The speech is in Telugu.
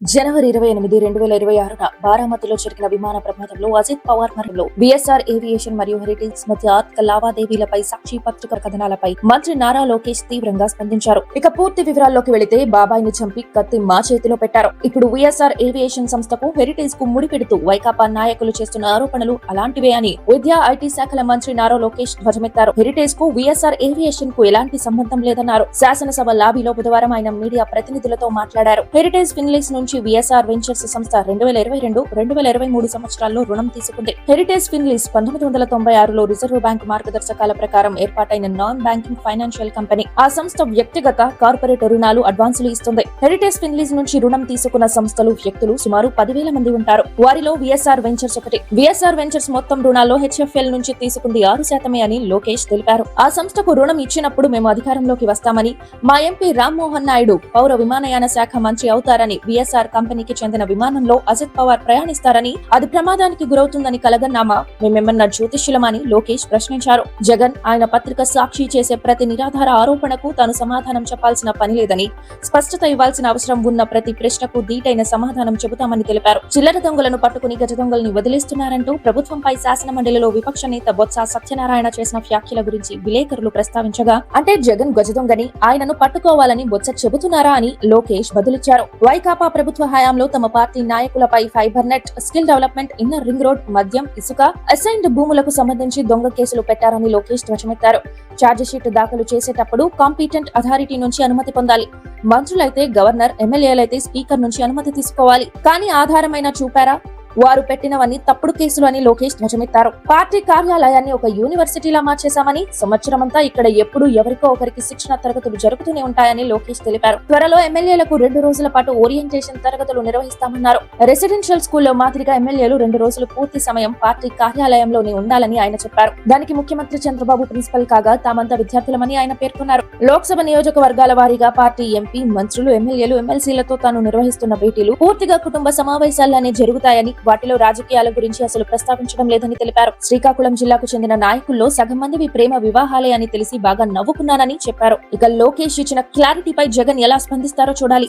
జనవరి 28, 2026న బారామతిలో జరిగిన విమాన ప్రమాదంలో అజిత్ పవార్ మరణంలో బీఎస్ఆర్ ఏవియేషన్ మరియు హెరిటేజ్ మధ్య ఆర్థిక లావాదేవీలపై సాక్షి పత్రిక కథనాలపై మంత్రి నారా లోకేష్ తీవ్రంగా స్పందించారు. ఇక పూర్తి వివరాల్లోకి వెళితే బాబాయిని చంపి కత్తి మా చేతిలో పెట్టారు. ఇప్పుడు బీఎస్ఆర్ ఏవియేషన్ సంస్థకు హెరిటేజ్ కు ముడిపెడుతూ వైకాపా నాయకులు చేస్తున్న ఆరోపణలు అలాంటివే అని విద్యా ఐటీ శాఖల మంత్రి నారా లోకేష్ ధ్వజమెత్తారు. హెరిటేజ్ కు బీఎస్ఆర్ ఏవియేషన్ కు ఎలాంటి సంబంధం లేదన్నారు. శాసనసభ లాబీలో బుధవారం ఆయన మీడియా ప్రతినిధులతో మాట్లాడారు. హెరిటేజ్ ఫిన్లీస్ నుంచి బీఎస్ఆర్ వెంచర్స్ సంస్థ 2022-2023 సంవత్సరాల్లో రుణం తీసుకుంది. హెరిటేజ్ ఫిన్లీస్ 1996లో రిజర్వ్ బ్యాంక్ మార్గదర్శకాల ప్రకారం ఏర్పాటైన నాన్ బ్యాంకింగ్ ఫైనాన్షియల్ కంపెనీ. ఆ సంస్థ వ్యక్తిగత, కార్పొరేట్ రుణాలు, అడ్వాన్సులు ఇస్తుంది. హెరిటేజ్ ఫిన్లీస్ నుంచి రుణం తీసుకున్న సంస్థలు, వ్యక్తులు సుమారు 10,000 మంది ఉంటారు. వారిలో బీఎస్ఆర్ వెంచర్స్ ఒకటి. బీఎస్ఆర్ వెంచర్స్ మొత్తం రుణాల్లో హెచ్ఎఫ్ఎల్ నుంచి తీసుకుంది 6% అని లోకేష్ తెలిపారు. ఆ సంస్థకు రుణం ఇచ్చినప్పుడు మేము అధికారంలోకి వస్తామని, మా ఎంపీ రామ్మోహన్ నాయుడు పౌర విమానయాన శాఖ మంత్రి అవుతారని, బీఎస్ఆర్ కంపెనీకి చెందిన విమానంలో అజిత్ పవార్ ప్రయాణిస్తారని, అది ప్రమాదానికి గురవుతుందని కలగన్నామా? మేమేమన్నా జ్యోతిష్యులమని లోకేష్ ప్రశ్నించారు. జగన్, ఆయన పత్రిక సాక్షి చేసే ప్రతి నిరాధార ఆరోపణకు తాను సమాధానం చెప్పాల్సిన పని లేదని, స్పష్టత ఇవ్వాల్సిన అవసరం ఉన్న ప్రతి ప్రశ్నకు ధీటైన సమాధానం చెబుతామని తెలిపారు. చిల్లర దొంగలను పట్టుకుని గజ దొంగల్ని వదిలేస్తున్నారంటూ ప్రభుత్వంపై శాసన మండలిలో విపక్ష నేత బొత్స సత్యనారాయణ చేసిన వ్యాఖ్యల గురించి విలేకరులు ప్రస్తావించగా, అంటే జగన్ గజ దొంగని, ఆయనను పట్టుకోవాలని బొత్స చెబుతున్నారా అని లోకేష్ బదులిచ్చారు. వైకాపా ప్రభుత్వ హయాంలో తమ పార్టీ నాయకులపై fiber net, skill development, inner ring road, మద్యం, ఇసుక, అసైన్డ్ భూములకు సంబంధించి దొంగ కేసులు పెట్టారని లోకేష్ ధ్వజమెత్తారు. ఛార్జిషీట్ దాఖలు చేసేటప్పుడు కాంపిటెంట్ అథారిటీ నుంచి అనుమతి పొందాలి. మంత్రులైతే గవర్నర్, ఎమ్మెల్యేలైతే స్పీకర్ నుంచి అనుమతి తీసుకోవాలి. కానీ ఆధారమైన చూపారా? వారు పెట్టినవన్నీ తప్పుడు కేసులు అని లోకేష్ ధ్వజమెత్తారు. పార్టీ కార్యాలయాన్ని ఒక యూనివర్సిటీలా మార్చేశామని, సంవత్సరమంతా ఇక్కడ ఎప్పుడు ఎవరికో ఒకరికి శిక్షణ తరగతులు జరుగుతూనే ఉంటాయని లోకేష్ తెలిపారు. త్వరలో ఎమ్మెల్యేలకు 2 రోజుల పాటు ఓరియంటేషన్ తరగతులు నిర్వహిస్తామన్నారు. రెసిడెన్షియల్ స్కూల్లో మాదిరిగా ఎమ్మెల్యేలు 2 రోజులు పూర్తి సమయం పార్టీ కార్యాలయంలోనే ఉండాలని ఆయన చెప్పారు. దానికి ముఖ్యమంత్రి చంద్రబాబు ప్రిన్సిపల్ కాగా తామంతా విద్యార్థులమని ఆయన పేర్కొన్నారు. లోక్సభ నియోజకవర్గాల వారీగా పార్టీ ఎంపీ, మంత్రులు, ఎమ్మెల్యేలు, ఎమ్మెల్సీలతో తాను నిర్వహిస్తున్న భేటీలు పూర్తిగా కుటుంబ సమావేశాల్లోనే జరుగుతాయని, వాటిలో రాజకీయాల గురించి అసలు ప్రస్తావించడం లేదని తెలిపారు. శ్రీకాకుళం జిల్లాకు చెందిన నాయకుల్లో సగం మందివి ప్రేమ వివాహాలే అని తెలిసి బాగా నవ్వుకున్నానని చెప్పారు. ఇక లోకేష్ ఇచ్చిన క్లారిటీపై జగన్ ఎలా స్పందిస్తారో చూడాలి.